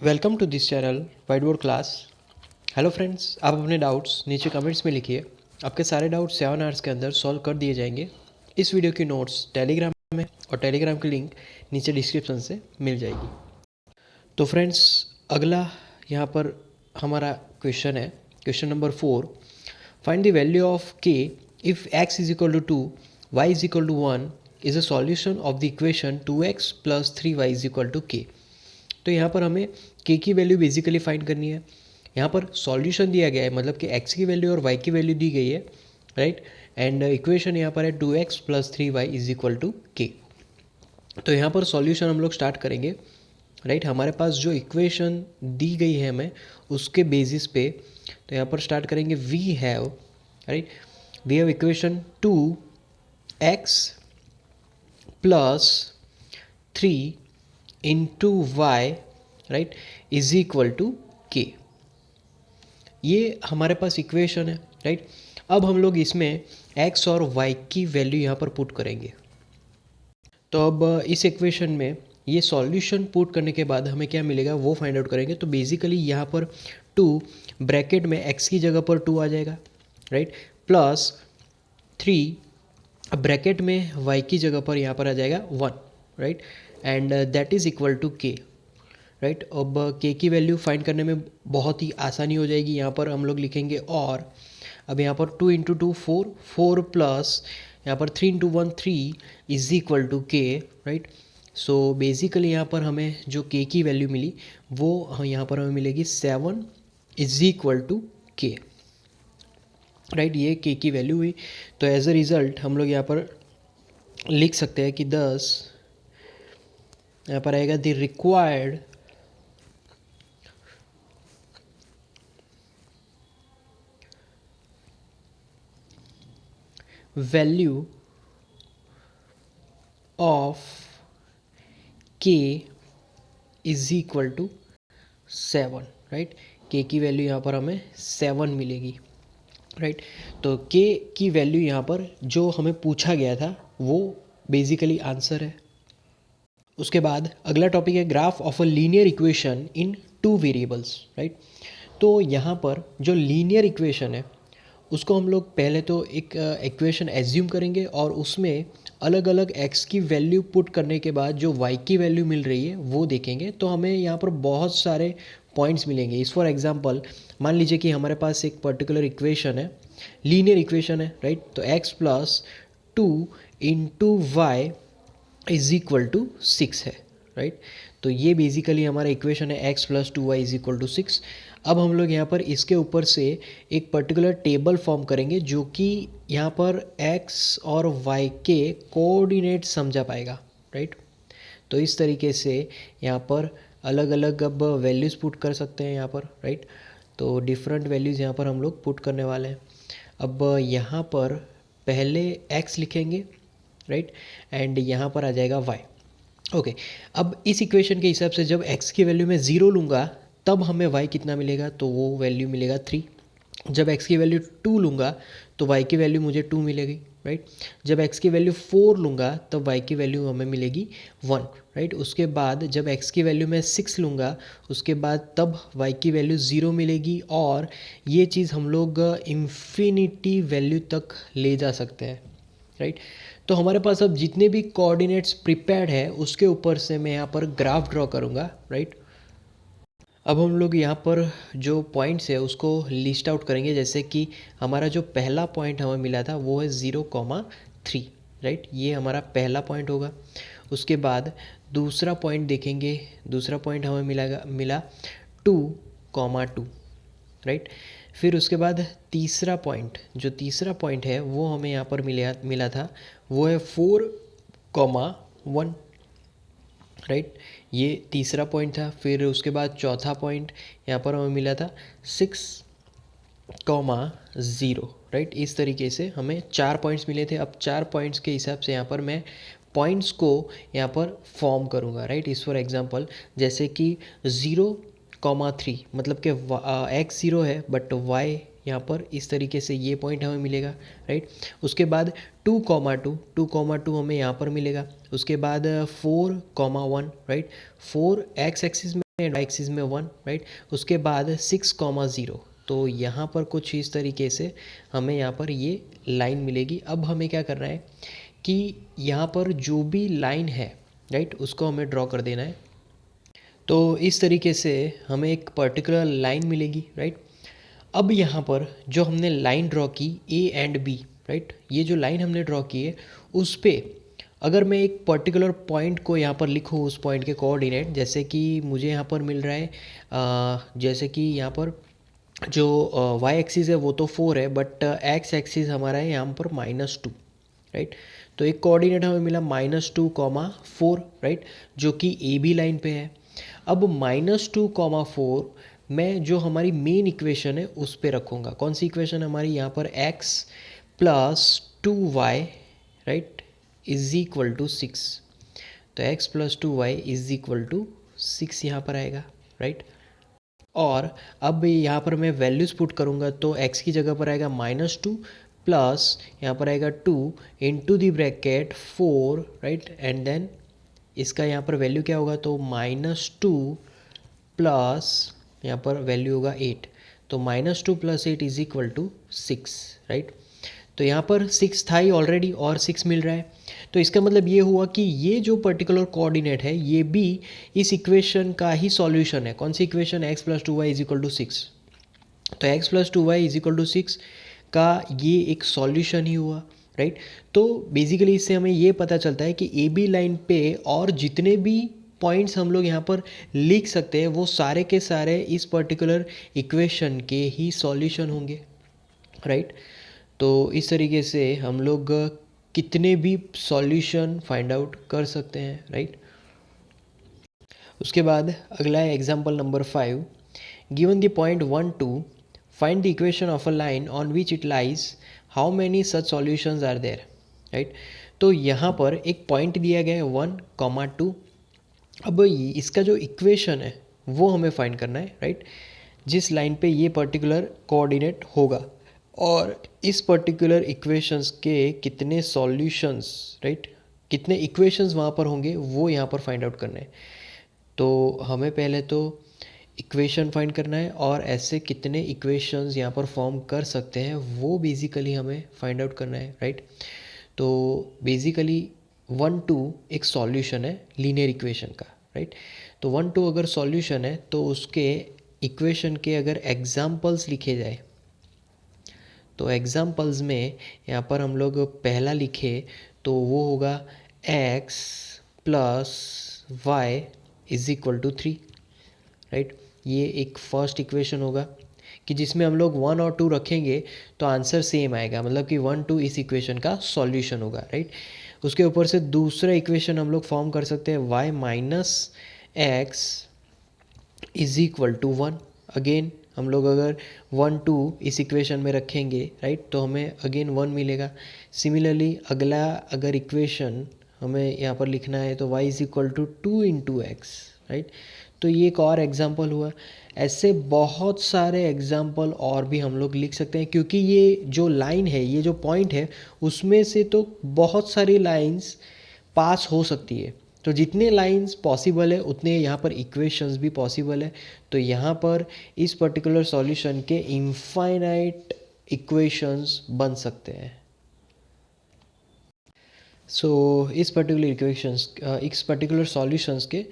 Welcome to this channel white board class. Hello friends, आप अपने doubts नीचे comments में लिखिए। आपके सारे डाउट्स 7 आवर्स के अंदर सॉल्व कर दिए जाएंगे। इस वीडियो की नोट्स टेलीग्राम में और टेलीग्राम की लिंक नीचे डिस्क्रिप्शन से मिल जाएगी। तो फ्रेंड्स, अगला यहाँ पर हमारा क्वेश्चन है, question number 4। Find the value of k if x is equal to 2, y is equal to 1 is a solution of the equation 2x plus 3y is equal to k. तो यहाँ पर हमें के की वैल्यू बेसिकली फाइंड करनी है। यहाँ पर सॉल्यूशन दिया गया है, मतलब कि x की वैल्यू और y की वैल्यू दी गई है, राइट। एंड इक्वेशन यहाँ पर है 2x plus 3y is equal to k. तो यहाँ पर सॉल्यूशन हम लोग स्टार्ट करेंगे, राइट। हमारे पास जो इक्वेशन दी गई है हमें, उसके बेसिस पे तो यहाँ पर स्टार्ट करेंगे। We have, right, we have equation 2x plus 3 into y, right, is equal to k. ये हमारे पास इक्वेशन है, राइट। अब हम लोग इसमें x और y की वैल्यू यहाँ पर पुट करेंगे। तो अब इस इक्वेशन में ये सॉल्यूशन पुट करने के बाद हमें क्या मिलेगा वो फाइंड आउट करेंगे। तो बेसिकली यहाँ पर 2 ब्रैकेट में x की जगह पर 2 आ जाएगा, राइट, प्लस 3 ब्रैकेट में y की जगह पर यहाँ पर आ जाएगा 1, right, and that is equal to k, right. अब के की वैल्यू फाइंड करने में बहुत ही आसानी हो जाएगी। यहाँ पर हम लोग लिखेंगे और अब यहाँ पर 2 इंटू 2 4, 4 प्लस यहाँ पर 3 into 1 3 is equal to k, right. So basically यहाँ पर हमें जो के की वैल्यू मिली वो यहाँ पर हमें मिलेगी 7 is equal to k, right. ये के की वैल्यू हुई। तो एज अ रिज़ल्ट हम लोग यहाँ पर लिख सकते हैं कि 10 यहाँ पर आएगा द रिक्वायर्ड वैल्यू ऑफ के इज इक्वल टू 7, राइट। के की वैल्यू यहाँ पर हमें 7 मिलेगी, राइट। तो के की वैल्यू यहाँ पर जो हमें पूछा गया था वो बेसिकली आंसर है। उसके बाद अगला टॉपिक है graph of a linear equation in 2 variables, right. तो यहाँ पर जो लीनियर इक्वेशन है उसको हम लोग पहले तो एक इक्वेशन एज्यूम करेंगे और उसमें अलग अलग x की वैल्यू पुट करने के बाद जो y की वैल्यू मिल रही है वो देखेंगे। तो हमें यहाँ पर बहुत सारे पॉइंट्स मिलेंगे। इस फॉर एग्जांपल मान लीजिए कि हमारे पास एक पर्टिकुलर इक्वेशन है, लीनियर इक्वेशन है, राइट। तो x plus 2 into y is equal to 6 है, राइट। तो ये बेसिकली हमारा इक्वेशन है x plus 2y is equal to 6। अब हम लोग यहाँ पर इसके ऊपर से एक पर्टिकुलर टेबल फॉर्म करेंगे जो कि यहाँ पर x और y के कोऑर्डिनेट समझा पाएगा, राइट। तो इस तरीके से यहाँ पर अलग अलग अब वैल्यूज़ पुट कर सकते हैं यहाँ पर, राइट। तो डिफरेंट वैल्यूज़ यहाँ पर हम लोग पुट करने वाले हैं। अब यहाँ पर पहले x लिखेंगे, राइट, एंड यहाँ पर आ जाएगा y। ओके, अब इस इक्वेशन के हिसाब से जब x की वैल्यू मैं 0 लूँगा तब हमें y कितना मिलेगा, तो वो वैल्यू मिलेगा 3। जब x की वैल्यू 2 लूँगा तो y की वैल्यू मुझे 2 मिलेगी, राइट। जब x की वैल्यू 4 लूँगा तब y की वैल्यू हमें मिलेगी 1, राइट। उसके बाद जब x की वैल्यू मैं 6 लूँगा उसके बाद तब y की वैल्यू 0 मिलेगी। और ये चीज़ हम लोग इन्फिनिटी वैल्यू तक ले जा सकते हैं, राइट। तो हमारे पास अब जितने भी कोऑर्डिनेट्स प्रिपेयर्ड है उसके ऊपर से मैं यहाँ पर ग्राफ ड्रॉ करूँगा, राइट। अब हम लोग यहाँ पर जो पॉइंट्स है उसको लिस्ट आउट करेंगे। जैसे कि हमारा जो पहला पॉइंट हमें मिला था वो है 0,3, राइट। ये हमारा पहला पॉइंट होगा। उसके बाद दूसरा पॉइंट देखेंगे, दूसरा पॉइंट हमें मिला 2,2, राइट। फिर उसके बाद तीसरा पॉइंट, जो तीसरा पॉइंट है वो हमें यहाँ पर मिला था वो है 4,1, राइट। ये तीसरा पॉइंट था। फिर उसके बाद चौथा पॉइंट यहाँ पर हमें मिला था 6,0, राइट। इस तरीके से हमें 4 पॉइंट्स मिले थे। अब 4 पॉइंट्स के हिसाब से यहाँ पर मैं पॉइंट्स को यहाँ पर फॉर्म करूँगा, राइट। इस फॉर एग्जांपल जैसे कि 0,3 मतलब कि x 0 है बट y यहाँ पर इस तरीके से ये पॉइंट हमें मिलेगा, राइट। उसके बाद 2,2 हमें यहाँ पर मिलेगा। उसके बाद 4,1, राइट। 4 x एक्सिस में एक्सिस में 1, राइट। उसके बाद 6,0, तो यहाँ पर कुछ इस तरीके से हमें यहाँ पर ये लाइन मिलेगी। अब हमें क्या करना है कि यहाँ पर जो भी लाइन है, राइट, उसको हमें ड्रॉ कर देना है। तो इस तरीके से हमें एक पर्टिकुलर लाइन मिलेगी, राइट। अब यहाँ पर जो हमने लाइन ड्रॉ की ए एंड बी, राइट, ये जो लाइन हमने ड्रॉ की है उस पर अगर मैं एक पर्टिकुलर पॉइंट को यहाँ पर लिखूँ, उस पॉइंट के कोऑर्डिनेट, जैसे कि मुझे यहाँ पर मिल रहा है जैसे कि यहाँ पर जो वाई एक्सिस है वो तो 4 है, बट एक्स एक्सिस हमारा है यहाँ पर -2, राइट। तो एक कोऑर्डिनेट हमें मिला -2,4, राइट, जो कि ए बी लाइन पे है। अब -2,4 मैं जो हमारी मेन इक्वेशन है उस पे रखूँगा। कौन सी इक्वेशन हमारी यहाँ पर x + 2y, right, is equal to 6। तो x + 2y is equal to 6 यहाँ पर आएगा, राइट। और अब यहाँ पर मैं वैल्यूज़ पुट करूँगा तो x की जगह पर आएगा -2 प्लस यहाँ पर आएगा 2 into the bracket 4, right, and then इसका यहाँ पर वैल्यू क्या होगा, तो -2 प्लस यहाँ पर वैल्यू होगा 8, तो -2 + 8 इज इक्वल टू 6, राइट। तो यहाँ पर 6 था ही ऑलरेडी और 6 मिल रहा है, तो इसका मतलब ये हुआ कि ये जो पर्टिकुलर कोऑर्डिनेट है ये भी इस इक्वेशन का ही सॉल्यूशन है। कौन सी equation, x + 2y is equal to 6। तो x + 2y is equal to 6 का ये एक सॉल्यूशन ही हुआ, राइट। तो बेसिकली इससे हमें ये पता चलता है कि ए बी लाइन पे और जितने भी पॉइंट्स हम लोग यहाँ पर लिख सकते हैं वो सारे के सारे इस पर्टिकुलर इक्वेशन के ही सॉल्यूशन होंगे, राइट। तो इस तरीके से हम लोग कितने भी सॉल्यूशन फाइंड आउट कर सकते हैं, राइट। उसके बाद अगला है example number 5। Given the point 1 2, find the equation of a line on which it lies, how many such solutions are there, right. तो यहाँ पर एक पॉइंट दिया गया है 1,2। अब इसका जो इक्वेशन है वो हमें फाइंड करना है, राइट, जिस लाइन पे ये पर्टिकुलर कोऑर्डिनेट होगा, और इस पर्टिकुलर इक्वेशंस के कितने सॉल्यूशंस, राइट, कितने इक्वेशंस वहाँ पर होंगे वो यहाँ पर फाइंड आउट करना है। तो हमें पहले तो इक्वेशन फाइंड करना है और ऐसे कितने इक्वेशंस यहाँ पर फॉर्म कर सकते हैं वो बेसिकली हमें फाइंड आउट करना है, राइट। तो बेसिकली 1 2 एक सॉल्यूशन है लीनियर इक्वेशन का, राइट। तो 1 2 अगर सॉल्यूशन है तो उसके इक्वेशन के अगर एग्जाम्पल्स लिखे जाए, तो एग्जाम्पल्स में यहाँ पर हम लोग पहला लिखे तो वो होगा x + y is equal to 3, right. ये एक फर्स्ट इक्वेशन होगा कि जिसमें हम लोग 1 और 2 रखेंगे तो आंसर सेम आएगा, मतलब कि 1 2 इस इक्वेशन का सॉल्यूशन होगा, राइट। उसके ऊपर से दूसरा इक्वेशन हम लोग फॉर्म कर सकते हैं y - x is equal to 1। Again हम लोग अगर 1 2 इस इक्वेशन में रखेंगे, राइट, तो हमें अगेन 1 मिलेगा। सिमिलरली अगला अगर इक्वेशन हमें यहाँ पर लिखना है तो y is equal to 2 × x, right. तो ये एक और एग्जाम्पल हुआ। ऐसे बहुत सारे एग्जाम्पल और भी हम लोग लिख सकते हैं, क्योंकि ये जो लाइन है, ये जो पॉइंट है, उसमें से तो बहुत सारी लाइंस पास हो सकती है। तो जितने लाइंस पॉसिबल है उतने यहाँ पर इक्वेशंस भी पॉसिबल है। तो यहाँ पर इस पर्टिकुलर सॉल्यूशन के इनफाइनाइट इक्वेशंस बन सकते हैं। इस पर्टिकुलर सॉल्यूशंस के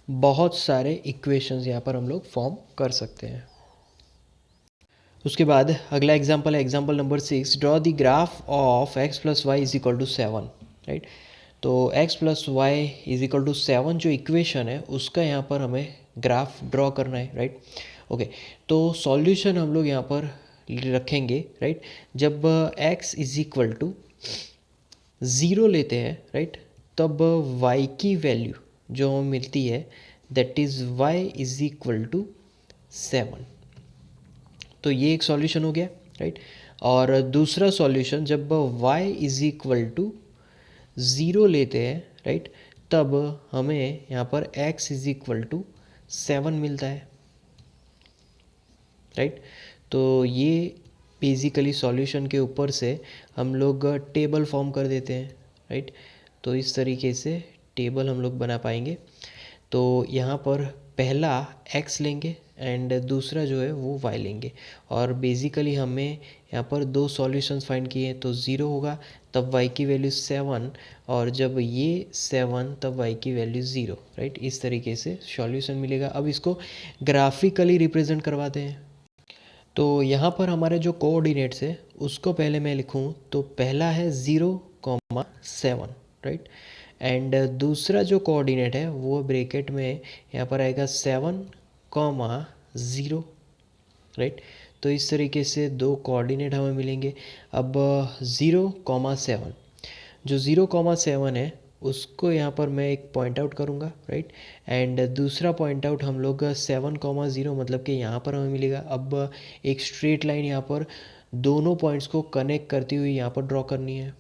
बहुत सारे इक्वेशंस यहाँ पर हम लोग फॉर्म कर सकते हैं। उसके बाद अगला एग्जाम्पल है example number 6। Draw the graph of x + y is equal to 7, right. तो x + y is equal to 7 जो इक्वेशन है उसका यहाँ पर हमें ग्राफ ड्रॉ करना है, राइट। ओके, तो सॉल्यूशन हम लोग यहाँ पर रखेंगे, राइट। जब x इज इक्वल टू 0 लेते हैं, राइट, तब y की वैल्यू जो हमें मिलती है that is y is equal to 7। तो ये एक सॉल्यूशन हो गया, राइट। और दूसरा सॉल्यूशन जब y इज इक्वल टू 0 लेते हैं, राइट, तब हमें यहाँ पर x इज इक्वल टू 7 मिलता है, राइट। तो ये बेसिकली सॉल्यूशन के ऊपर से हम लोग टेबल फॉर्म कर देते हैं, राइट। तो इस तरीके से टेबल हम लोग बना पाएंगे। तो यहाँ पर पहला x लेंगे एंड दूसरा जो है वो y लेंगे, और बेसिकली हमें यहाँ पर दो सॉल्यूशंस फाइंड किए हैं, तो 0 होगा तब y की वैल्यू 7, और जब ये 7 तब y की वैल्यू 0, राइट। इस तरीके से सॉल्यूशन मिलेगा। अब इसको ग्राफिकली रिप्रेजेंट करवाते हैं। तो यहाँ पर हमारे जो कोऑर्डिनेट्स है उसको पहले मैं लिखूँ, तो पहला है 0,7, राइट। एंड दूसरा जो कोऑर्डिनेट है वो ब्रैकेट में यहाँ पर आएगा 7,0, राइट। तो इस तरीके से दो कोऑर्डिनेट हमें मिलेंगे। अब 0,7, जो 0,7 है उसको यहाँ पर मैं एक पॉइंट आउट करूँगा, राइट। एंड दूसरा पॉइंट आउट हम लोग 7,0 मतलब कि यहाँ पर हमें मिलेगा। अब एक स्ट्रेट लाइन यहाँ पर दोनों पॉइंट्स को कनेक्ट करती हुई यहाँ पर ड्रॉ करनी है,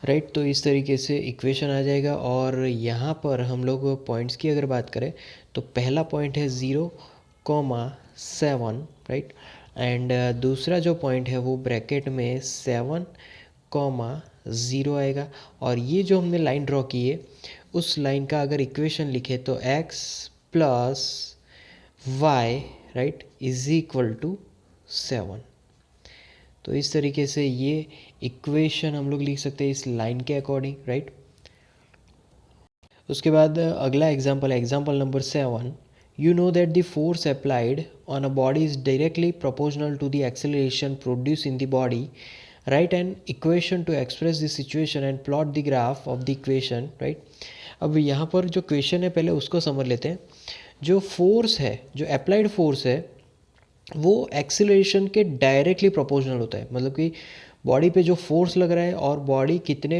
राइट। तो इस तरीके से इक्वेशन आ जाएगा। और यहाँ पर हम लोग पॉइंट्स की अगर बात करें तो पहला पॉइंट है 0,7, राइट। एंड दूसरा जो पॉइंट है वो ब्रैकेट में 7,0 आएगा। और ये जो हमने लाइन ड्रॉ की है उस लाइन का अगर इक्वेशन लिखे तो x plus y, right, is equal to 7। तो इस तरीके से ये इक्वेशन हम लोग लिख सकते हैं इस लाइन के अकॉर्डिंग, राइट। उसके बाद अगला एग्जाम्पल है example number 7। You know that the force applied on a body is directly proportional to the acceleration produced in the body. Write an equation to express the situation and plot the graph of the equation, right? अब यहाँ पर जो question है पहले उसको समझ लेते हैं। जो फोर्स है, जो अप्लाइड फोर्स है, वो एक्सीलरेशन के डायरेक्टली प्रोपोर्शनल होता है। मतलब कि बॉडी पे जो फोर्स लग रहा है और बॉडी कितने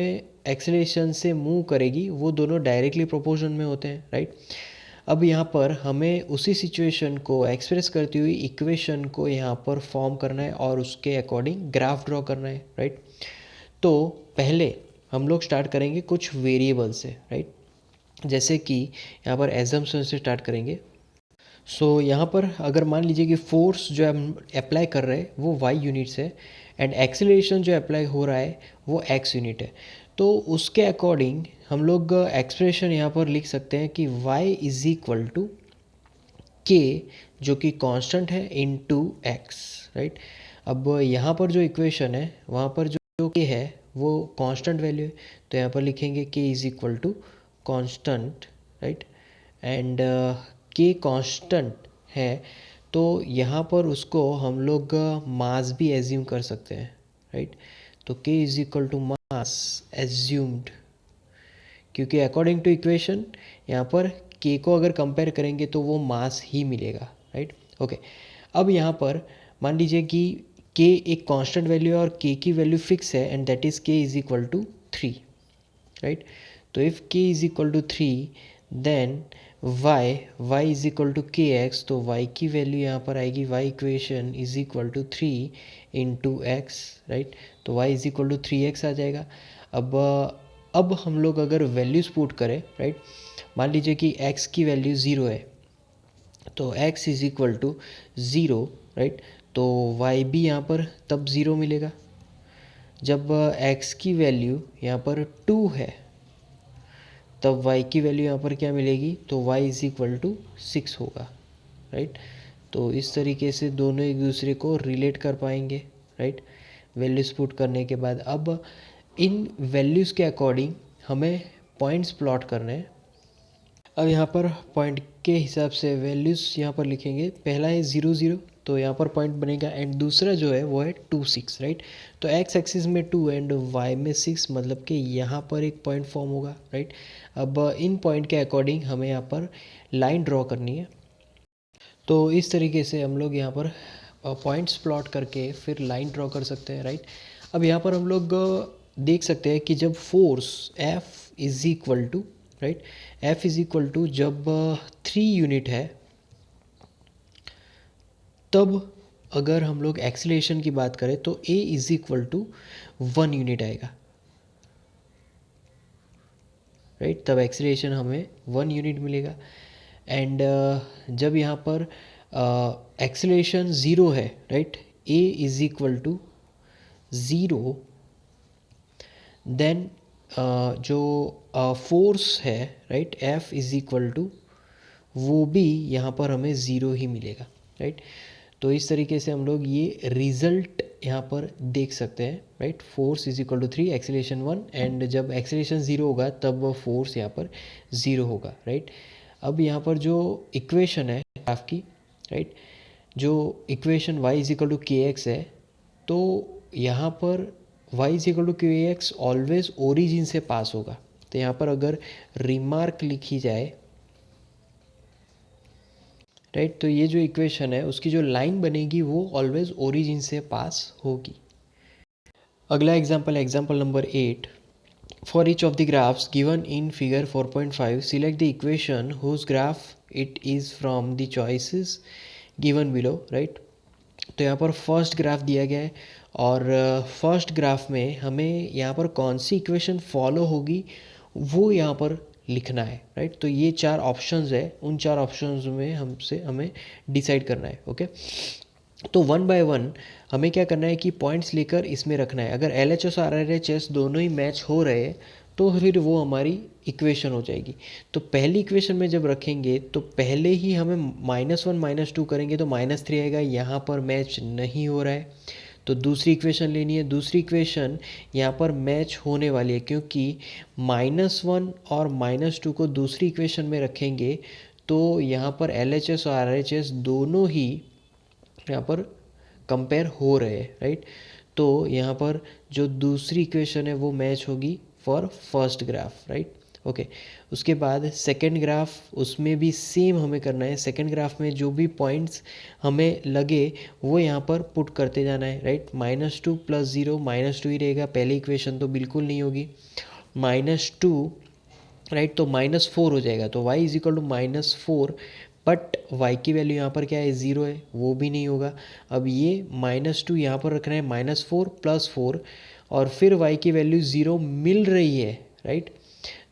एक्सीलरेशन से मूव करेगी वो दोनों डायरेक्टली प्रोपोर्शन में होते हैं, राइट। अब यहाँ पर हमें उसी सिचुएशन को एक्सप्रेस करती हुई इक्वेशन को यहाँ पर फॉर्म करना है और उसके अकॉर्डिंग ग्राफ ड्रॉ करना है, राइट। तो पहले हम लोग स्टार्ट करेंगे कुछ वेरिएबल से, राइट। जैसे कि यहाँ पर एजम्पशन से स्टार्ट करेंगे। सो यहाँ पर अगर मान लीजिए कि फोर्स जो हम अप्लाई कर रहे हैं वो y यूनिट्स है एंड एक्सीलरेशन जो अप्लाई हो रहा है वो x यूनिट है, तो उसके अकॉर्डिंग हम लोग एक्सप्रेशन यहाँ पर लिख सकते हैं कि y is equal to k, जो कि कांस्टेंट है, इनटू x, राइट। अब यहाँ पर जो इक्वेशन है वहाँ पर जो k है वो कांस्टेंट वैल्यू है, तो यहाँ पर लिखेंगे k is equal to constant, right. And k constant है तो यहाँ पर उसको हम लोग मास भी एज्यूम कर सकते हैं, राइट। तो k is equal to mass assumed, क्योंकि अकॉर्डिंग टू इक्वेशन यहाँ पर k को अगर कंपेयर करेंगे तो वो मास ही मिलेगा, राइट। ओके, अब यहाँ पर मान लीजिए कि k एक कांस्टेंट वैल्यू है और k की वैल्यू फिक्स है and that is k is equal to 3, right. तो if k is equal to 3 then y is equal to k x, तो y की वैल्यू यहाँ पर आएगी y equation is equal to 3 into x, right. तो y is equal to 3x आ जाएगा। अब हम लोग अगर वैल्यूज़ पुट करें, राइट, मान लीजिए कि x की वैल्यू 0 है तो x is equal to 0, right. तो y भी यहाँ पर तब 0 मिलेगा जब x की वैल्यू यहाँ पर 2 है, तब y की वैल्यू यहाँ पर क्या मिलेगी, तो y इज इक्वल टू 6 होगा, राइट। तो इस तरीके से दोनों एक दूसरे को रिलेट कर पाएंगे, राइट, वैल्यूज़ पुट करने के बाद। अब इन वैल्यूज़ के अकॉर्डिंग हमें पॉइंट्स प्लॉट करने हैं। अब यहाँ पर पॉइंट के हिसाब से वैल्यूज़ यहाँ पर लिखेंगे। पहला है 0,0, तो यहाँ पर पॉइंट बनेगा, एंड दूसरा जो है वो है 2, 6, राइट। तो x एक्सिस में 2 एंड y में 6, मतलब कि यहाँ पर एक पॉइंट फॉर्म होगा, राइट। अब इन पॉइंट के अकॉर्डिंग हमें यहाँ पर लाइन ड्रॉ करनी है। तो इस तरीके से हम लोग यहाँ पर पॉइंट्स प्लॉट करके फिर लाइन ड्रॉ कर सकते हैं, राइट। अब यहाँ पर हम लोग देख सकते हैं कि जब force F is equal to, right, F is equal to जब 3 यूनिट है, तब अगर हम लोग एक्सीलरेशन की बात करें तो A is equal to 1 unit आएगा, राइट। तब एक्सीलरेशन हमें 1 यूनिट मिलेगा। एंड जब यहाँ पर एक्सीलरेशन 0 है, right, A is equal to 0, then जो फोर्स है, right, F is equal to वो भी यहाँ पर हमें ज़ीरो ही मिलेगा, राइट। तो इस तरीके से हम लोग ये रिजल्ट यहाँ पर देख सकते हैं, right. Force is equal to 3, acceleration 1, and जब एक्सीलरेशन 0 होगा तब फोर्स यहाँ पर 0 होगा, राइट। अब यहाँ पर जो इक्वेशन है ग्राफ की, राइट, जो equation y is equal to k x है, तो यहाँ पर y is equal to k x always origin से पास होगा। तो यहाँ पर अगर रिमार्क लिखी जाए, राइट, तो ये जो इक्वेशन है उसकी जो लाइन बनेगी वो ऑलवेज ओरिजिन से पास होगी। अगला example number 8, for each of the graphs given in figure 4.5 select the equation whose graph it is from the choices given below, right. तो यहाँ पर फर्स्ट ग्राफ दिया गया है और फर्स्ट ग्राफ में हमें यहाँ पर कौन सी इक्वेशन फॉलो होगी वो यहाँ पर लिखना है, राइट। तो ये 4 ऑप्शंस है, उन 4 ऑप्शंस में हमें डिसाइड करना है, ओके। तो वन बाय वन हमें क्या करना है कि पॉइंट्स लेकर इसमें रखना है। अगर एल एच एस और आर एच एस दोनों ही मैच हो रहे हैं तो फिर वो हमारी इक्वेशन हो जाएगी। तो पहली इक्वेशन में जब रखेंगे तो पहले ही हमें -1 -2 करेंगे तो -3 आएगा, यहाँ पर मैच नहीं हो रहा है। तो दूसरी इक्वेशन लेनी है, दूसरी इक्वेशन यहाँ पर मैच होने वाली है क्योंकि -1 और -2 को दूसरी इक्वेशन में रखेंगे तो यहाँ पर एल एच एस और आर एच एस दोनों ही यहाँ पर कंपेयर हो रहे हैं, राइट। तो यहाँ पर जो दूसरी इक्वेशन है वो मैच होगी for first graph, right, okay. उसके बाद सेकेंड ग्राफ, उसमें भी सेम हमें करना है। सेकेंड ग्राफ में जो भी पॉइंट्स हमें लगे वो यहाँ पर पुट करते जाना है, राइट। -2 + 0 -2 ही रहेगा, पहली इक्वेशन तो बिल्कुल नहीं होगी। -2, राइट, तो -4 हो जाएगा, तो y is equal to -4, but y की वैल्यू यहाँ पर क्या है, 0 है, वो भी नहीं होगा। अब ये -2 यहाँ पर रखना है, -4 + 4, और फिर y की वैल्यू 0 मिल रही है, राइट।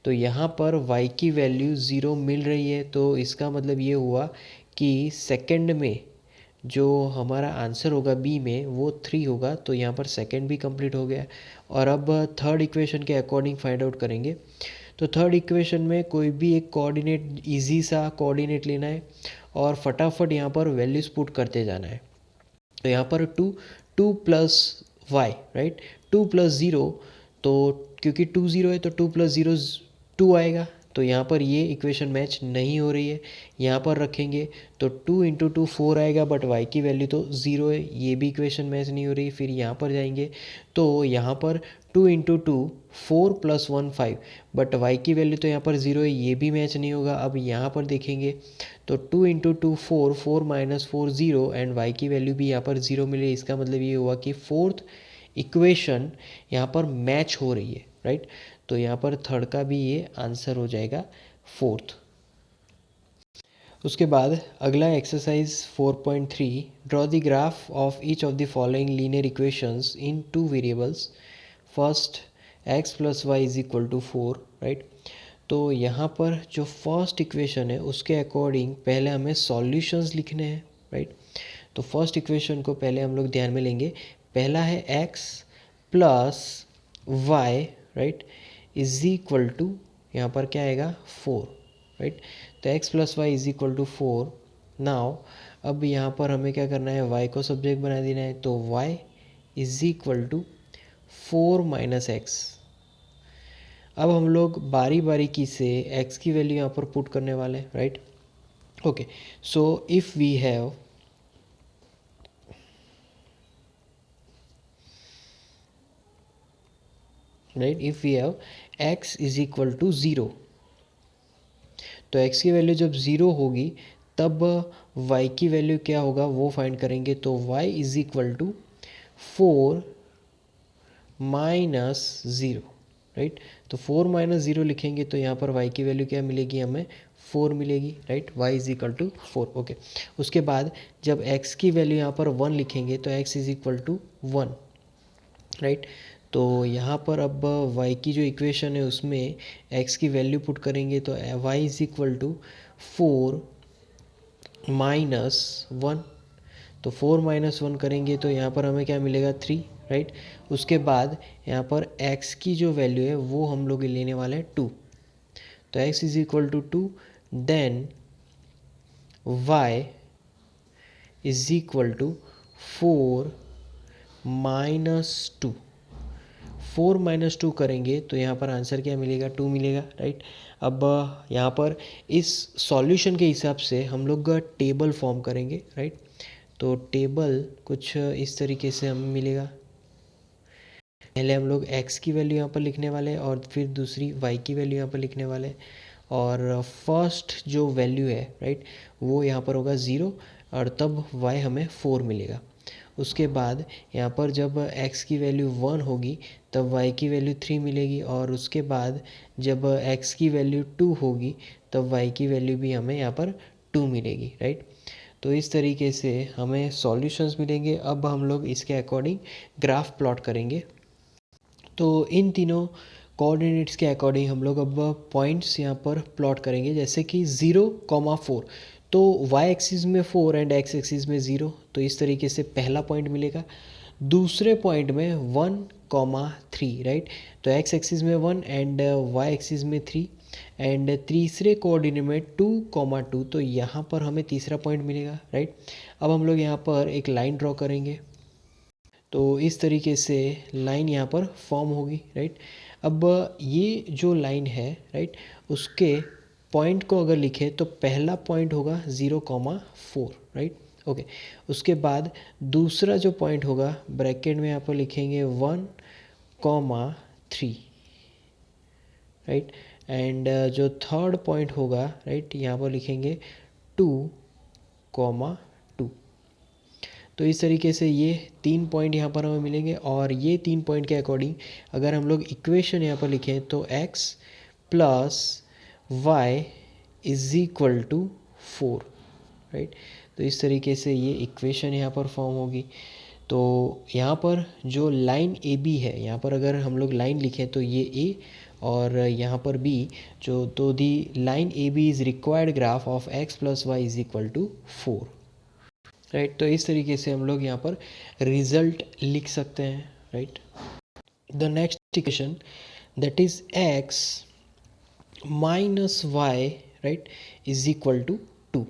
तो यहाँ पर y की वैल्यू 0 मिल रही है, तो इसका मतलब ये हुआ कि सेकंड में जो हमारा आंसर होगा बी में वो 3 होगा। तो यहाँ पर सेकंड भी कंप्लीट हो गया। और अब थर्ड इक्वेशन के अकॉर्डिंग फाइंड आउट करेंगे। तो थर्ड इक्वेशन में कोई भी एक कोऑर्डिनेट, इजी सा कोऑर्डिनेट लेना है और फटाफट यहाँ पर वैल्यूज पुट करते जाना है। तो यहाँ पर 2 + y, राइट, 2 + 0, तो क्योंकि 2 0 है तो 2 + 0 2 आएगा। तो यहाँ पर ये इक्वेशन मैच नहीं हो रही है, यहाँ पर रखेंगे तो 2 × 2 4 आएगा, बट y की वैल्यू तो 0 है, ये भी इक्वेशन मैच नहीं हो रही। फिर यहाँ पर जाएंगे तो यहाँ पर 2 × 2 4 + 1 5, बट y की वैल्यू तो यहाँ पर 0 है, ये भी मैच नहीं होगा। अब यहाँ पर देखेंगे तो 2 × 2 4 4 - 4 0, एंड y की वैल्यू भी यहाँ पर 0 मिले। इसका मतलब ये हुआ कि फोर्थ इक्वेशन यहाँ पर मैच हो रही है, राइट। तो यहाँ पर थर्ड का भी ये आंसर हो जाएगा फोर्थ। उसके बाद अगला exercise 4.3, draw the graph of each of the following linear equations in 2 variables. First x + y = 4, right. तो यहाँ पर जो फर्स्ट इक्वेशन है उसके अकॉर्डिंग पहले हमें सॉल्यूशंस लिखने हैं, राइट। तो फर्स्ट इक्वेशन को पहले हम लोग ध्यान में लेंगे। पहला है x + y, राइट, = यहाँ पर क्या आएगा 4, राइट। तो x + y = 4। नाउ अब यहाँ पर हमें क्या करना है, y को सब्जेक्ट बना देना है, तो y = 4 - x। अब हम लोग बारी बारीकी से x की वैल्यू यहाँ पर पुट करने वाले हैं, right, okay. So if we have x = 0, तो x की वैल्यू जब 0 होगी तब y की वैल्यू क्या होगा वो फाइंड करेंगे। तो y = 4 - 0, राइट। तो 4 - 0 लिखेंगे तो यहाँ पर y की वैल्यू क्या मिलेगी, हमें 4 मिलेगी, राइट। y = 4, okay. उसके बाद जब x की वैल्यू यहाँ पर 1 लिखेंगे तो x = 1, राइट। तो यहाँ पर अब y की जो इक्वेशन है उसमें x की वैल्यू पुट करेंगे तो y = 4 - 1, तो 4 - 1 करेंगे तो यहाँ पर हमें क्या मिलेगा 3, राइट। उसके बाद यहाँ पर x की जो वैल्यू है वो हम लोग लेने वाले हैं 2, तो x = 2। Then y is equal to 4 - 2। 4 - 2 करेंगे तो यहाँ पर आंसर क्या मिलेगा, 2 मिलेगा, राइट। अब यहाँ पर इस सॉल्यूशन के हिसाब से हम लोग टेबल फॉर्म करेंगे, राइट। तो टेबल कुछ इस तरीके से हमें मिलेगा। पहले हम लोग x की वैल्यू यहाँ पर लिखने वाले हैं और फिर दूसरी y की वैल्यू यहाँ पर लिखने वाले हैं। और फर्स्ट जो वैल्यू है, राइट, वो यहाँ पर होगा 0 और तब y हमें 4 मिलेगा। उसके बाद यहाँ पर जब x की वैल्यू 1 होगी तब y की वैल्यू 3 मिलेगी, और उसके बाद जब x की वैल्यू 2 होगी तब y की वैल्यू भी हमें यहाँ पर 2 मिलेगी, राइट। तो इस तरीके से हमें सॉल्यूशंस मिलेंगे। अब हम लोग इसके अकॉर्डिंग ग्राफ प्लॉट करेंगे। तो इन तीनों कोऑर्डिनेट्स के अकॉर्डिंग हम लोग अब पॉइंट्स यहाँ पर प्लॉट करेंगे, जैसे कि 0, 4। तो y एक्सिस में 4 एंड x एक्सिस में 0, तो इस तरीके से पहला पॉइंट मिलेगा। दूसरे पॉइंट में 1, 3, राइट। तो x एक्सिस में 1 एंड y एक्सिस में 3, एंड तीसरे कोऑर्डिनेट में 2, 2, तो यहाँ पर हमें तीसरा पॉइंट मिलेगा, राइट। अब हम लोग यहाँ पर एक लाइन ड्रॉ करेंगे। तो इस तरीके से लाइन यहाँ पर फॉर्म होगी, राइट। अब ये जो लाइन है, राइट, उसके पॉइंट को अगर लिखें तो पहला पॉइंट होगा 0, 4, राइट, ओके। उसके बाद दूसरा जो पॉइंट होगा ब्रैकेट में यहाँ पर लिखेंगे 1, 3, राइट। एंड जो थर्ड पॉइंट होगा, राइट, यहाँ पर लिखेंगे 2, 2। तो इस तरीके से ये 3 पॉइंट यहाँ पर हमें मिलेंगे, और ये 3 पॉइंट के अकॉर्डिंग अगर हम लोग इक्वेशन यहाँ पर लिखें तो x plus y is equal to 4, right. तो इस तरीके से ये इक्वेशन यहाँ पर फॉर्म होगी। तो यहाँ पर जो लाइन ए बी है, यहाँ पर अगर हम लोग लाइन लिखें तो ये ए और यहाँ पर बी, जो तो the line A B is required graph of x plus y is equal to 4, right. तो इस तरीके से हम लोग यहाँ पर रिजल्ट लिख सकते हैं, right. The next equation that is x minus y, right, is equal to 2.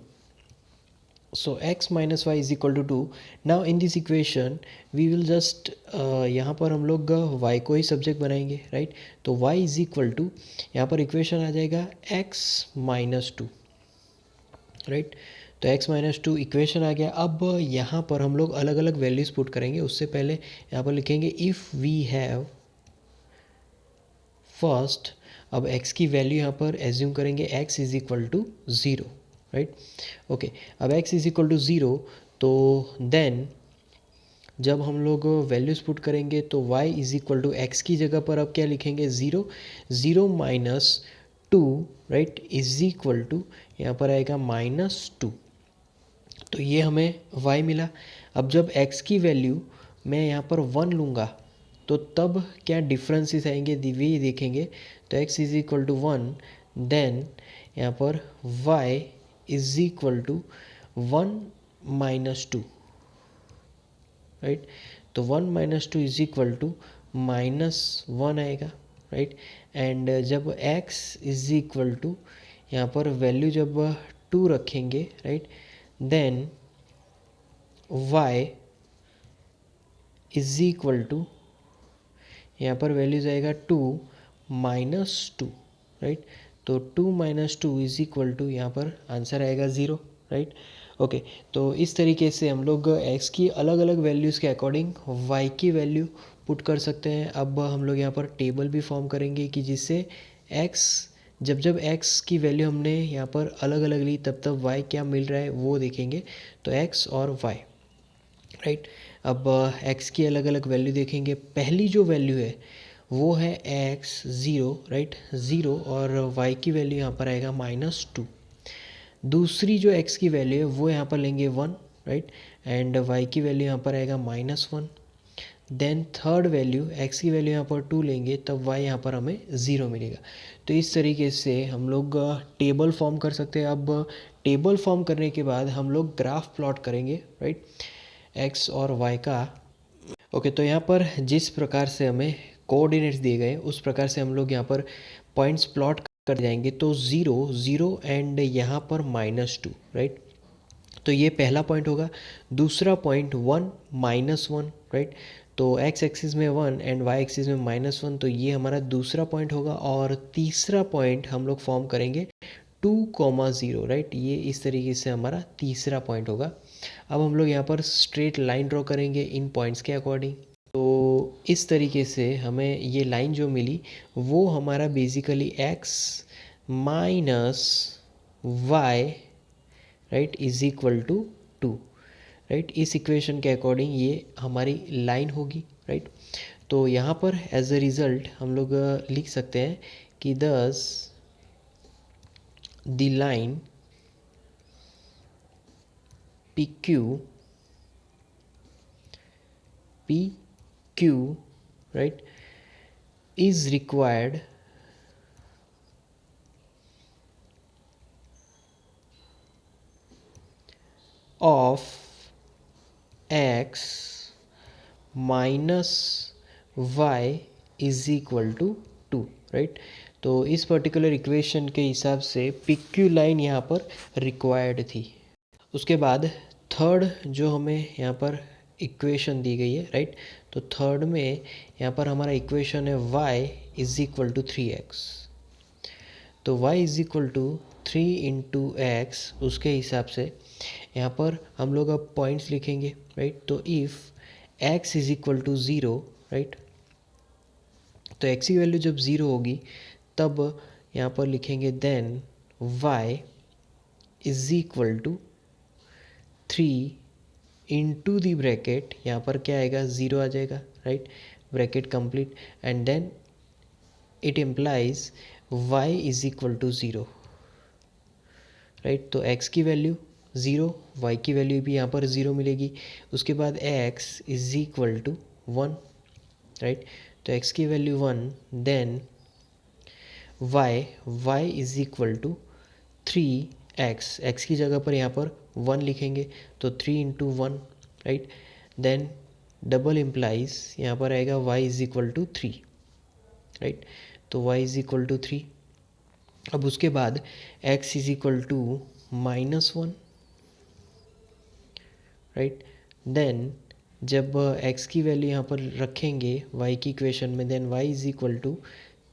So x minus y is equal to 2. Now in this equation we will just यहाँ पर हम लोग y को ही सब्जेक्ट बनाएंगे, राइट। तो y इज इक्वल टू, यहाँ पर equation आ जाएगा x माइनस 2, राइट। तो x-2 इक्वेशन आ गया। अब यहाँ पर हम लोग अलग अलग वैल्यूज़ पुट करेंगे। उससे पहले यहाँ पर लिखेंगे इफ़ वी हैव फर्स्ट, अब x की वैल्यू यहाँ पर एज्यूम करेंगे x is equal to 0, right, okay. अब x इज इक्वल टू 0, तो देन जब हम लोग वैल्यूज़ पुट करेंगे तो y is equal to x की जगह पर अब क्या लिखेंगे 0, 0 - 2, राइट, इज इक्वल टू यहाँ पर आएगा -2। तो ये हमें y मिला। अब जब x की वैल्यू मैं यहाँ पर 1 लूँगा तो तब क्या डिफरेंसेस आएंगे वे देखेंगे। तो x is equal to 1, then यहाँ पर y is equal to 1 - 2, right. तो 1 - 2 इज इक्वल टू -1 आएगा, राइट। एंड जब x इज इक्वल टू यहाँ पर वैल्यू जब 2 रखेंगे, right, then y is equal to यहाँ पर वैल्यूज आएगा 2 - 2, राइट। तो 2 - 2 इज इक्वल टू यहाँ पर आंसर आएगा 0, राइट, ओके। तो इस तरीके से हम लोग x की अलग अलग वैल्यूज़ के अकॉर्डिंग y की वैल्यू पुट कर सकते हैं। अब हम लोग यहाँ पर टेबल भी फॉर्म करेंगे कि जिससे x, जब जब x की वैल्यू हमने यहाँ पर अलग अलग ली तब तब y क्या मिल रहा है वो देखेंगे। तो x और y, राइट। अब x की अलग अलग वैल्यू देखेंगे। पहली जो वैल्यू है वो है x 0, राइट, 0, और y की वैल्यू यहाँ पर आएगा -2। दूसरी जो x की वैल्यू है वो यहाँ पर लेंगे 1, राइट, एंड y की वैल्यू यहाँ पर आएगा -1। देन थर्ड वैल्यू x की वैल्यू यहाँ पर 2 लेंगे तब y यहाँ पर हमें 0 मिलेगा। तो इस तरीके से हम लोग टेबल फॉर्म कर सकते हैं। अब टेबल फॉर्म करने के बाद हम लोग ग्राफ प्लॉट करेंगे, राइट, x और y का, ओके। तो यहाँ पर जिस प्रकार से हमें कोऑर्डिनेट्स दिए गए उस प्रकार से हम लोग यहाँ पर पॉइंट्स प्लॉट कर जाएंगे। तो 0, 0 एंड यहाँ पर -2, राइट। तो ये पहला पॉइंट होगा। दूसरा पॉइंट 1 - 1, राइट। तो एक्स एक्सिस में 1 एंड वाई एक्सिस में -1, तो ये हमारा दूसरा पॉइंट होगा। और तीसरा पॉइंट हम लोग फॉर्म करेंगे 2, 0, राइट। ये इस तरीके से हमारा तीसरा पॉइंट होगा। अब हम लोग यहाँ पर स्ट्रेट लाइन ड्रॉ करेंगे इन पॉइंट्स के अकॉर्डिंग। तो इस तरीके से हमें ये लाइन जो मिली वो हमारा basically x minus y, right, is equal to 2, right. इस इक्वेशन के अकॉर्डिंग ये हमारी लाइन होगी, राइट। तो यहाँ पर एज अ रिज़ल्ट हम लोग लिख सकते हैं कि thus the line P Q, right, is required of x minus y is equal to 2, right. तो इस पर्टिकुलर इक्वेशन के हिसाब से PQ लाइन यहाँ पर रिक्वायर्ड थी। उसके बाद थर्ड जो हमें यहाँ पर इक्वेशन दी गई है, राइट। तो थर्ड में यहाँ पर हमारा इक्वेशन है y is equal to 3x। तो y is equal to 3 into x, उसके हिसाब से यहाँ पर हम लोग अब पॉइंट्स लिखेंगे, राइट। तो if x is equal to 0, right, तो x की वैल्यू जब 0 होगी तब यहाँ पर लिखेंगे then y is equal to 3 into the bracket, यहाँ पर क्या आएगा, 0 आ जाएगा, right, bracket complete, and then it implies y is equal to 0, right. तो x की वैल्यू 0, y की वैल्यू भी यहाँ पर 0 मिलेगी। उसके बाद x is equal to 1, right. तो x की value 1, then y is equal to 3x, x की जगह पर यहाँ पर 1 लिखेंगे, तो 3 into 1, right. Then double implies यहाँ पर आएगा y is equal to 3, right. तो y इज इक्वल टू 3। अब उसके बाद x is equal to -1, right. Then जब x की वैल्यू यहाँ पर रखेंगे y की इक्वेशन में, then y is equal to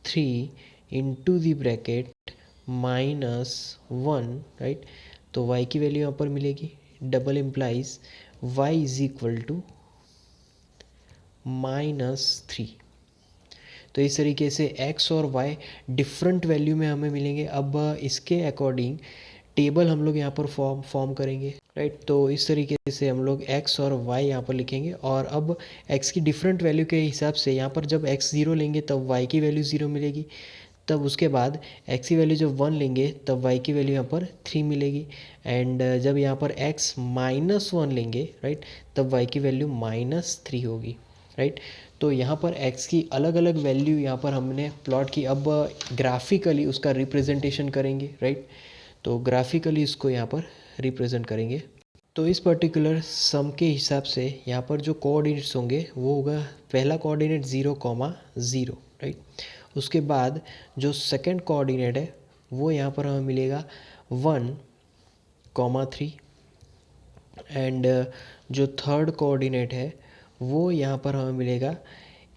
3 into the bracket -1, right. तो y की वैल्यू यहाँ पर मिलेगी, double implies y is equal to -3। तो इस तरीके से x और y डिफरेंट वैल्यू में हमें मिलेंगे। अब इसके अकॉर्डिंग टेबल हम लोग यहाँ पर फॉर्म करेंगे, राइट। तो इस तरीके से हम लोग x और y यहाँ पर लिखेंगे। और अब x की डिफरेंट वैल्यू के हिसाब से यहाँ पर जब x 0 लेंगे तब y की वैल्यू 0 मिलेगी। तब उसके बाद x की वैल्यू जब 1 लेंगे तब y की वैल्यू यहाँ पर 3 मिलेगी। एंड जब यहाँ पर x -1 लेंगे, राइट, तब y की वैल्यू -3 होगी, राइट। तो यहाँ पर x की अलग अलग वैल्यू यहाँ पर हमने प्लॉट की। अब ग्राफिकली उसका रिप्रेजेंटेशन करेंगे, राइट। तो ग्राफिकली इसको यहाँ पर रिप्रेजेंट करेंगे। तो इस पर्टिकुलर सम के हिसाब से यहाँ पर जो कोऑर्डिनेट्स होंगे वो होगा, पहला कोऑर्डिनेट 0, 0, राइट। उसके बाद जो सेकंड कोऑर्डिनेट है वो यहाँ पर हमें मिलेगा 1, 3, एंड जो थर्ड कोऑर्डिनेट है वो यहाँ पर हमें मिलेगा,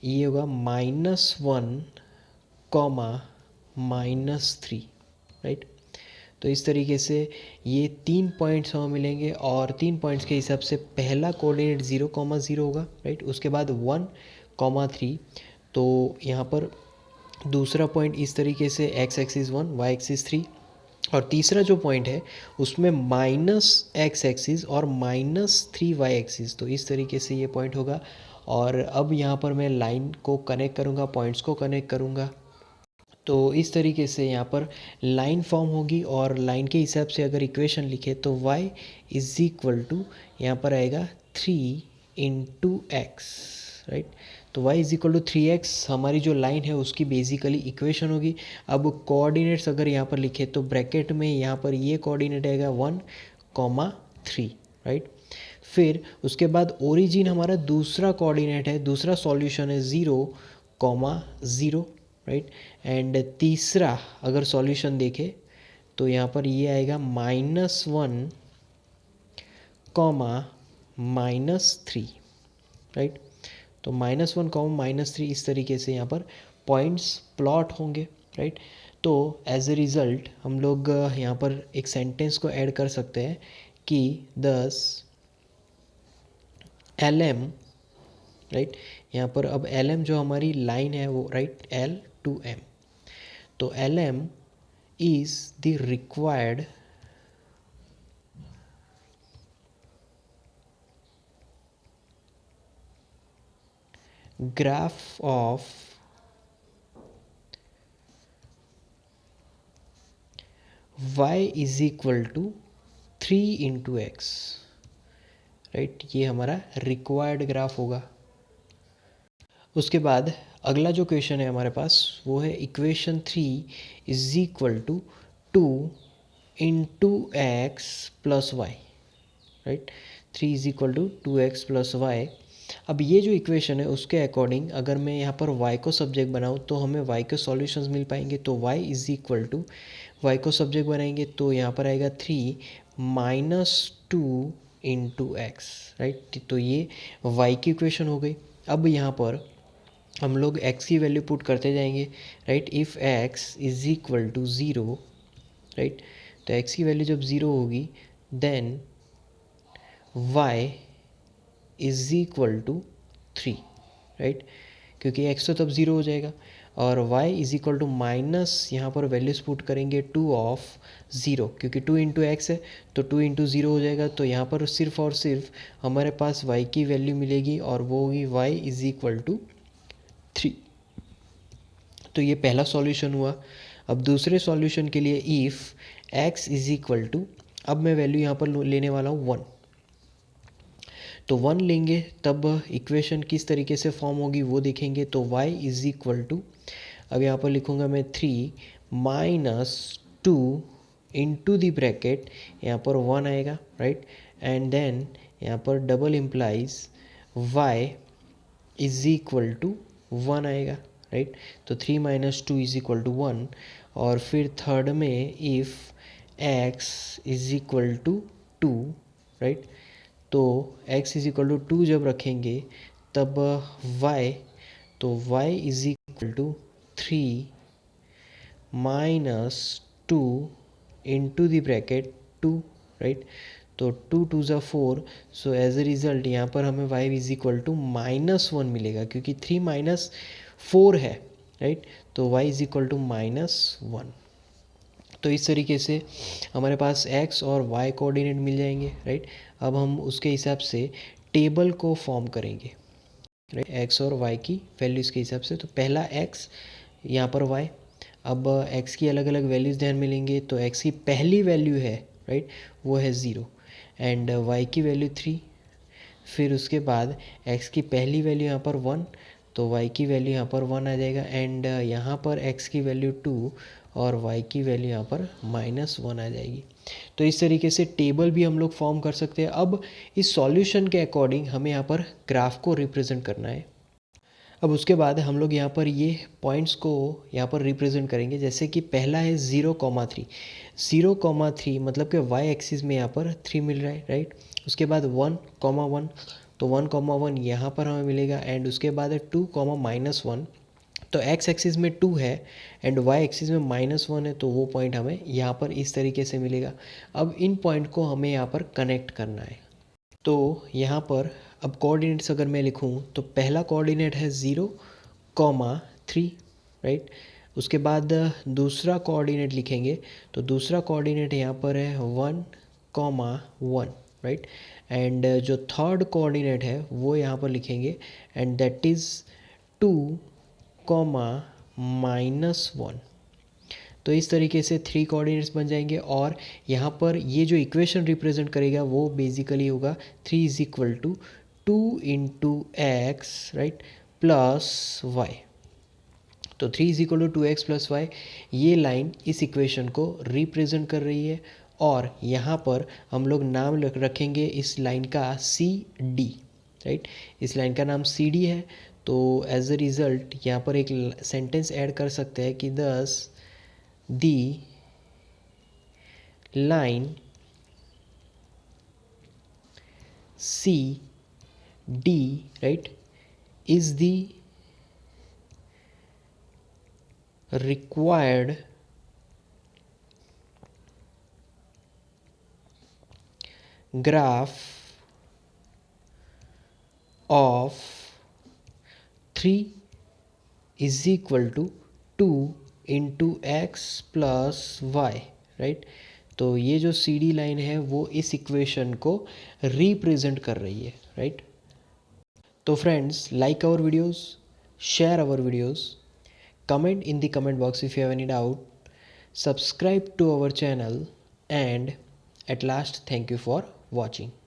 ये होगा -1, -3, राइट। तो इस तरीके से ये 3 पॉइंट्स हमें मिलेंगे। और 3 पॉइंट्स के हिसाब से पहला कोऑर्डिनेट 0, 0 होगा, राइट। उसके बाद 1, 3। तो यहाँ पर दूसरा पॉइंट इस तरीके से x एक्सिस 1, y एक्सिस 3। और तीसरा जो पॉइंट है उसमें -x एक्सिस और -3y एक्सिस। तो इस तरीके से ये पॉइंट होगा। और अब यहाँ पर मैं लाइन को कनेक्ट करूँगा, पॉइंट्स को कनेक्ट करूँगा। तो इस तरीके से यहाँ पर लाइन फॉर्म होगी। और लाइन के हिसाब से अगर इक्वेशन लिखे तो y इज इक्वल टू यहाँ पर आएगा 3 इंटू एक्स, राइट। तो y is equal to 3x हमारी जो लाइन है उसकी बेसिकली इक्वेशन होगी। अब कोऑर्डिनेट्स अगर यहाँ पर लिखे तो ब्रैकेट में यहाँ पर ये कोऑर्डिनेट आएगा 1, 3, राइट। फिर उसके बाद ओरिजिन हमारा दूसरा कोऑर्डिनेट है, दूसरा सॉल्यूशन है 0, 0, राइट। एंड तीसरा अगर सॉल्यूशन देखें तो यहाँ पर ये आएगा -1, कॉमा -3, राइट। तो -1 कॉमा -3 इस तरीके से यहाँ पर पॉइंट्स प्लॉट होंगे, राइट। तो एज ए रिज़ल्ट हम लोग यहाँ पर एक सेंटेंस को ऐड कर सकते हैं कि दस LM, राइट। यहाँ पर अब LM जो हमारी लाइन है वो, राइट, L to M, तो LM is the required graph of y is equal to 3 into x, right. ये हमारा रिक्वायर्ड ग्राफ होगा। उसके बाद अगला जो क्वेश्चन है हमारे पास वो है equation 3 is equal to 2 into x plus y, right. 3 is equal to 2x plus y. अब ये जो इक्वेशन है उसके अकॉर्डिंग अगर मैं यहाँ पर y को सब्जेक्ट बनाऊँ तो हमें y के सॉल्यूशंस मिल पाएंगे। तो y is equal to, y को सब्जेक्ट बनाएंगे तो यहाँ पर आएगा 3 -2 इंटू एक्स, राइट। तो ये y की इक्वेशन हो गई। अब यहाँ पर हम लोग x की वैल्यू पुट करते जाएंगे, right. If x is equal to 0, right, तो x की वैल्यू जब 0 होगी then y is equal to 3, right, क्योंकि x तो तब 0 हो जाएगा। और y is equal to minus, यहाँ पर वैल्यूज पुट करेंगे 2 ऑफ 0, क्योंकि 2 इंटू एक्स है तो 2 इंटू 0 हो जाएगा। तो यहाँ पर सिर्फ और सिर्फ हमारे पास y की वैल्यू मिलेगी और वो होगी y इज इक्वल टू 3। तो ये पहला सॉल्यूशन हुआ। अब दूसरे सॉल्यूशन के लिए if x is equal to, अब मैं वैल्यू यहाँ पर लेने वाला हूँ 1, तो 1 लेंगे तब इक्वेशन किस तरीके से फॉर्म होगी वो देखेंगे। तो y इज इक्वल टू, अब यहाँ पर लिखूँगा मैं 3 -2 इंटू दी ब्रैकेट, यहाँ पर 1 आएगा, राइट, एंड देन यहाँ पर double implies y is equal to 1 आएगा, राइट। तो 3 - 2 इज इक्वल टू 1। और फिर थर्ड में if x is equal to 2, right, तो x इज इक्वल टू 2 जब रखेंगे तब y, तो y is equal to 3 -2 into the bracket 2, right. तो 2 2 ज़ा 4, सो एज ए रिज़ल्ट यहाँ पर हमें y इज इक्वल टू -1 मिलेगा, क्योंकि 3 - 4 है, राइट। तो y इज इक्वल टू -1। तो इस तरीके से हमारे पास x और y कोऑर्डिनेट मिल जाएंगे, राइट। अब हम उसके हिसाब से टेबल को फॉर्म करेंगे, राइट, x और y की वैल्यूज़ के हिसाब से। तो पहला x, यहाँ पर y। अब x की अलग अलग वैल्यूज़ ध्यान में लेंगे तो x की पहली वैल्यू है, राइट, वो है 0, एंड y की वैल्यू 3। फिर उसके बाद x की पहली वैल्यू यहाँ पर 1, तो y की वैल्यू यहाँ पर 1 आ जाएगा, एंड यहाँ पर x की वैल्यू 2 और y की वैल्यू यहाँ पर -1 आ जाएगी। तो इस तरीके से टेबल भी हम लोग फॉर्म कर सकते हैं। अब इस सॉल्यूशन के अकॉर्डिंग हमें यहाँ पर ग्राफ को रिप्रेजेंट करना है। अब उसके बाद हम लोग यहाँ पर ये पॉइंट्स को यहाँ पर रिप्रेजेंट करेंगे। जैसे कि पहला है 0,3, 0,3 मतलब कि y एक्सिस में यहाँ पर 3 मिल रहा है, राइट। उसके बाद 1,1, तो 1,1 यहाँ पर हमें मिलेगा, एंड उसके बाद है 2, -1, तो x एक्सिस में 2 है एंड y एक्सिस में -1 है, तो वो पॉइंट हमें यहाँ पर इस तरीके से मिलेगा। अब इन पॉइंट को हमें यहाँ पर कनेक्ट करना है। तो यहाँ पर अब कोऑर्डिनेट्स अगर मैं लिखूँ तो पहला कोऑर्डिनेट है 0,3, राइट। उसके बाद दूसरा कोऑर्डिनेट लिखेंगे तो दूसरा कोऑर्डिनेट यहाँ पर है 1,1, राइट। एंड जो थर्ड कोऑर्डिनेट है वो यहाँ पर लिखेंगे एंड दैट इज़ 2, -1। तो इस तरीके से 3 कोऑर्डिनेट्स बन जाएंगे। और यहाँ पर ये जो इक्वेशन रिप्रेजेंट करेगा वो बेसिकली होगा 3 is equal to 2 into x, right, plus y. तो 3 is equal to 2x plus y, ये लाइन इस इक्वेशन को रिप्रेजेंट कर रही है। और यहाँ पर हम लोग नाम रखेंगे इस लाइन का CD, राइट, इस लाइन का नाम CD है। तो एज अ रिज़ल्ट यहाँ पर एक सेंटेंस ऐड कर सकते हैं कि दस the line C D, right, is the required graph of 3 is equal to 2 into x plus y, right. तो ये जो सी डी लाइन है वो इस इक्वेशन को रिप्रेजेंट कर रही है, राइट। तो friends, like our videos, share our videos, comment in the comment box if you have any doubt, subscribe to our channel, and at last, thank you for watching.